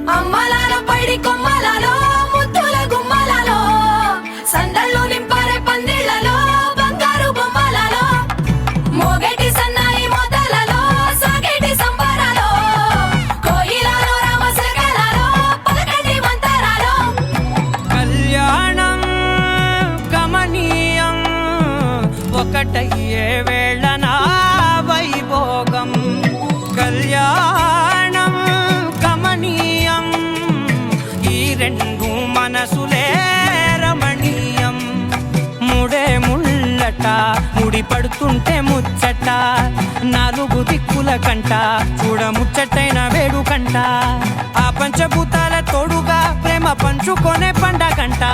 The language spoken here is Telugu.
అమ్మలాల పైడి కొమ్మలలో ముద్దుల గుమ్మలలో సందళ్ళు నింపరే పందిళ్లలో బంగారు బొమ్మలలో మోగేటి సన్నాయి మొదలలో సాగేటి సంబరాలో కోయిలలో రామశకలలో పలకటి మంతరాలో కళ్యాణం గమనీయం ఒకటయ్యే వేళ నా వైభోగం కళ్యాణం గమనీయం ఈ రెండు మనసులే రమణీయం ముడే ముళ్ళట ముడి పడుతుంటే ముచ్చట నాలుగు దిక్కుల కంట చూడ ముచ్చటైన వేడుకంట ఆ పంచభూతాల తోడుగా ప్రేమ పంచుకొనే పండగంట